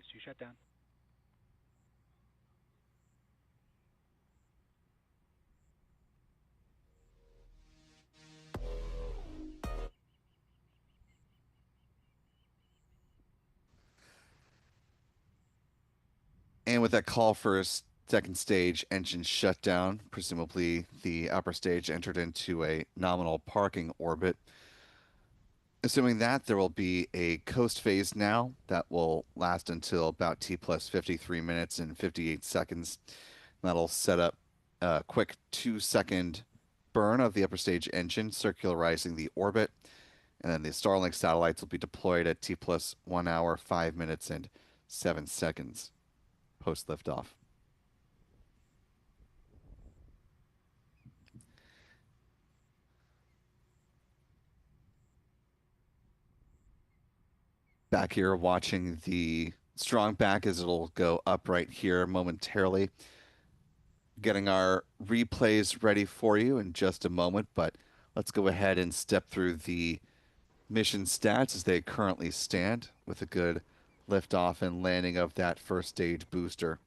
is to shut down. And with that call for a second stage engine shutdown, presumably the upper stage entered into a nominal parking orbit. Assuming that, there will be a coast phase now that will last until about T plus 53 minutes and 58 seconds. That'll set up a quick 2 second burn of the upper stage engine, circularizing the orbit. And then the Starlink satellites will be deployed at T plus 1 hour, 5 minutes, and 7 seconds post liftoff. Back here watching the strong back as it'll go up right here momentarily. Getting our replays ready for you in just a moment, but let's go ahead and step through the mission stats as they currently stand with a good liftoff and landing of that first stage booster.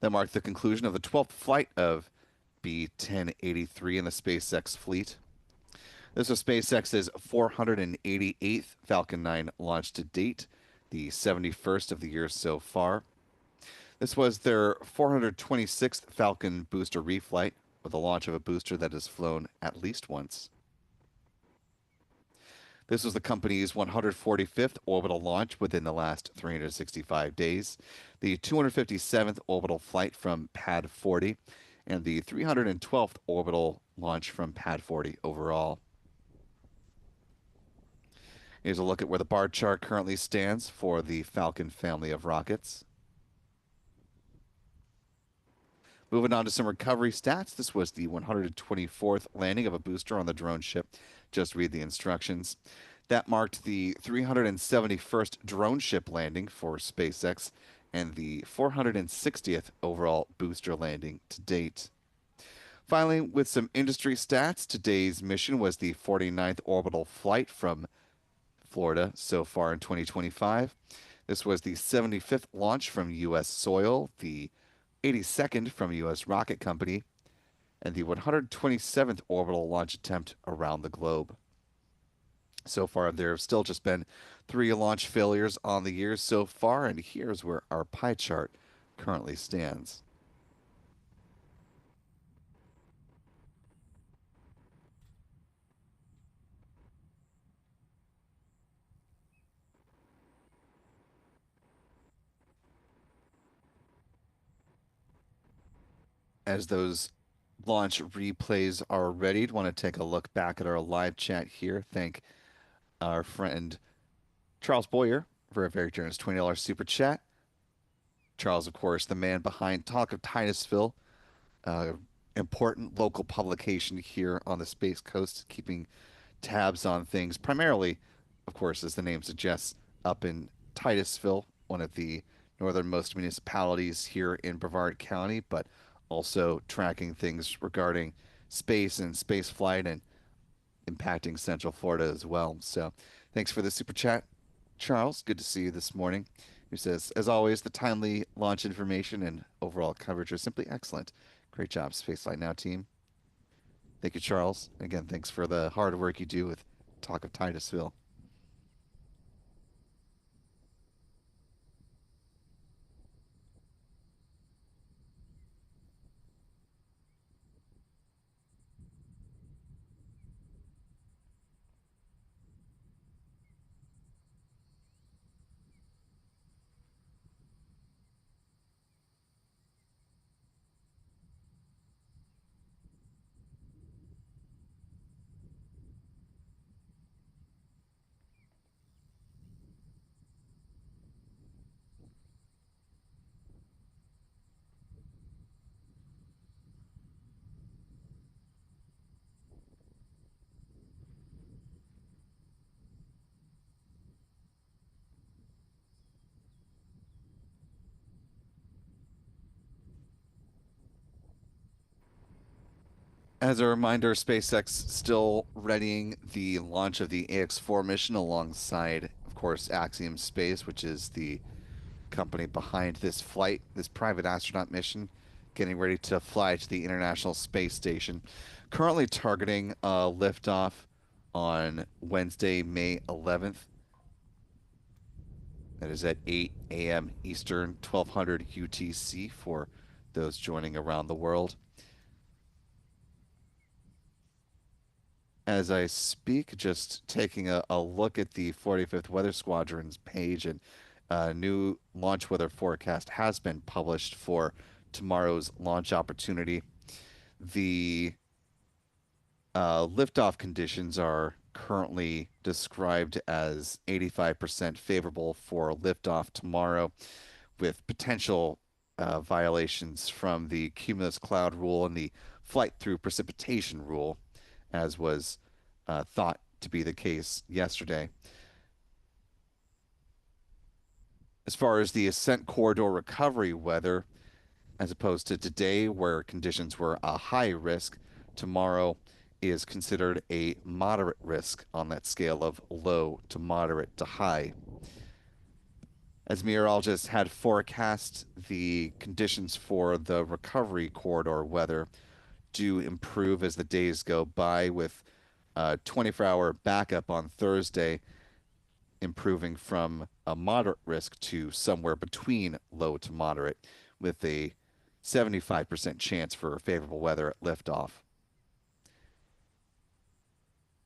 That marked the conclusion of the 12th flight of B-1083 in the SpaceX fleet. This was SpaceX's 488th Falcon 9 launch to date, the 71st of the year so far. This was their 426th Falcon booster reflight, with the launch of a booster that has flown at least once. This was the company's 145th orbital launch within the last 365 days, the 257th orbital flight from Pad 40, and the 312th orbital launch from Pad 40 overall. Here's a look at where the bar chart currently stands for the Falcon family of rockets. Moving on to some recovery stats. This was the 124th landing of a booster on the drone ship. Just read the instructions. That marked the 371st drone ship landing for SpaceX and the 460th overall booster landing to date. Finally, with some industry stats, today's mission was the 49th orbital flight from Florida so far in 2025. This was the 75th launch from U.S. soil, the 82nd from U.S. rocket company, and the 127th orbital launch attempt around the globe. So far, there have still just been 3 launch failures on the year so far, and here's where our pie chart currently stands. As those launch replays are ready, want to take a look back at our live chat here. Thank our friend Charles Boyer for a very generous $20 super chat. Charles, of course, the man behind Talk of Titusville, uh, important local publication here on the Space Coast, keeping tabs on things, primarily, of course, as the name suggests, up in Titusville, one of the northernmost municipalities here in Brevard County, but also tracking things regarding space and space flight and impacting Central Florida as well. So thanks for the super chat, Charles. Good to see you this morning. Who says, as always, the timely launch information and overall coverage are simply excellent. Great job, Spaceflight Now team. Thank you, Charles. Again, thanks for the hard work you do with Talk of Titusville. As a reminder, SpaceX still readying the launch of the AX4 mission alongside, of course, Axiom Space, which is the company behind this flight, this private astronaut mission, getting ready to fly to the International Space Station. Currently targeting liftoff on Wednesday, May 11th. That is at 8 a.m. Eastern, 1200 UTC for those joining around the world. As I speak, just taking a look at the 45th Weather Squadron's page, and a new launch weather forecast has been published for tomorrow's launch opportunity. The liftoff conditions are currently described as 85% favorable for liftoff tomorrow, with potential violations from the cumulus cloud rule and the flight through precipitation rule, as was thought to be the case yesterday. As far as the ascent corridor recovery weather, as opposed to today, where conditions were a high risk, tomorrow is considered a moderate risk on that scale of low to moderate to high. As meteorologists had forecast, the conditions for the recovery corridor weather do improve as the days go by, with 24-hour backup on Thursday improving from a moderate risk to somewhere between low to moderate, with a 75% chance for favorable weather at liftoff.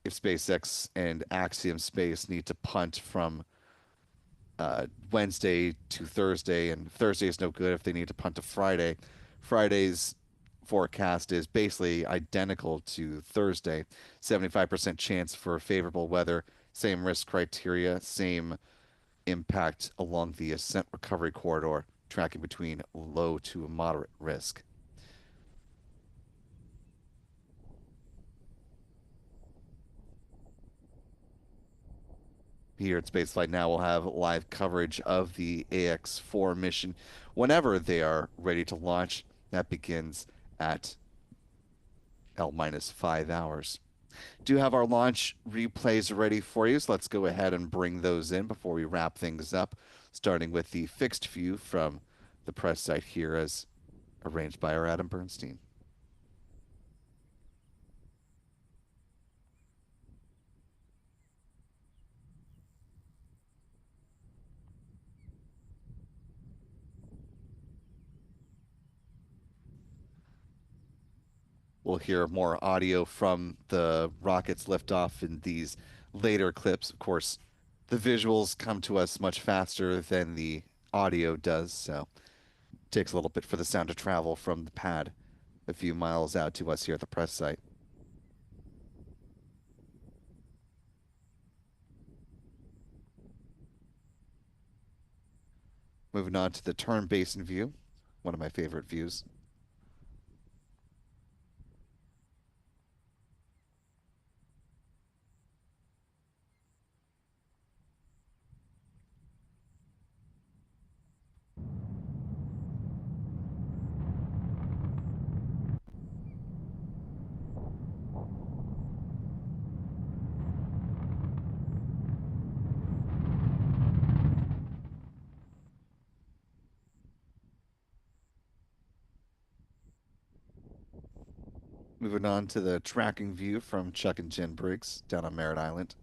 If SpaceX and Axiom Space need to punt from Wednesday to Thursday, and Thursday is no good if they need to punt to Friday, Friday's forecast is basically identical to Thursday. 75% chance for favorable weather, same risk criteria, same impact along the ascent recovery corridor, tracking between low to moderate risk. Here at Spaceflight Now, we'll have live coverage of the AX4 mission whenever they are ready to launch. That begins at L-5 hours. Do have our launch replays ready for you, so let's go ahead and bring those in before we wrap things up, starting with the fixed view from the press site here as arranged by our Adam Bernstein. We'll hear more audio from the rocket's liftoff in these later clips. Of course, the visuals come to us much faster than the audio does, so it takes a little bit for the sound to travel from the pad a few miles out to us here at the press site. Moving on to the turn basin view, one of my favorite views. Moving on to the tracking view from Chuck and Jen Briggs down on Merritt Island.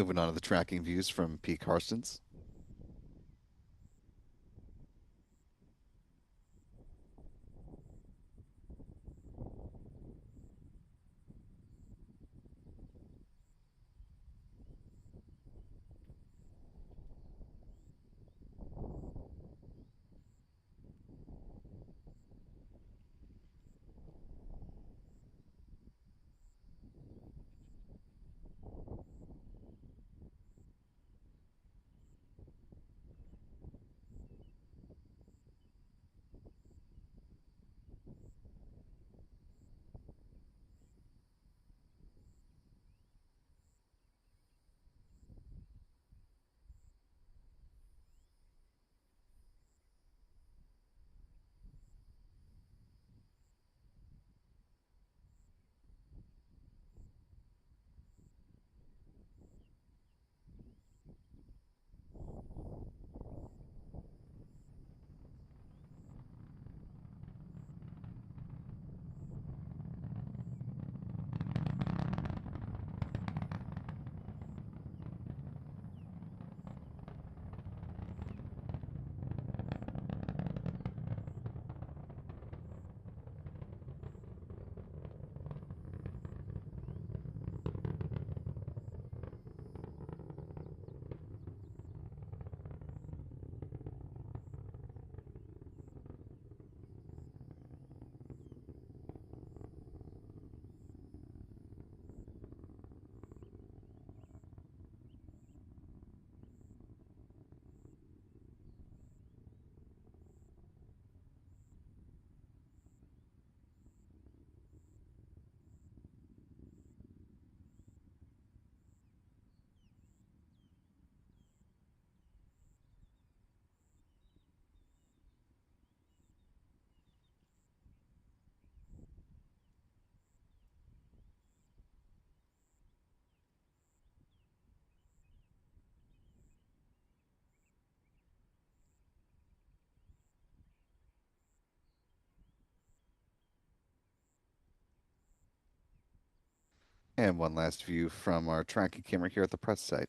Moving on to the tracking views from P. Carstens. And one last view from our tracking camera here at the press site.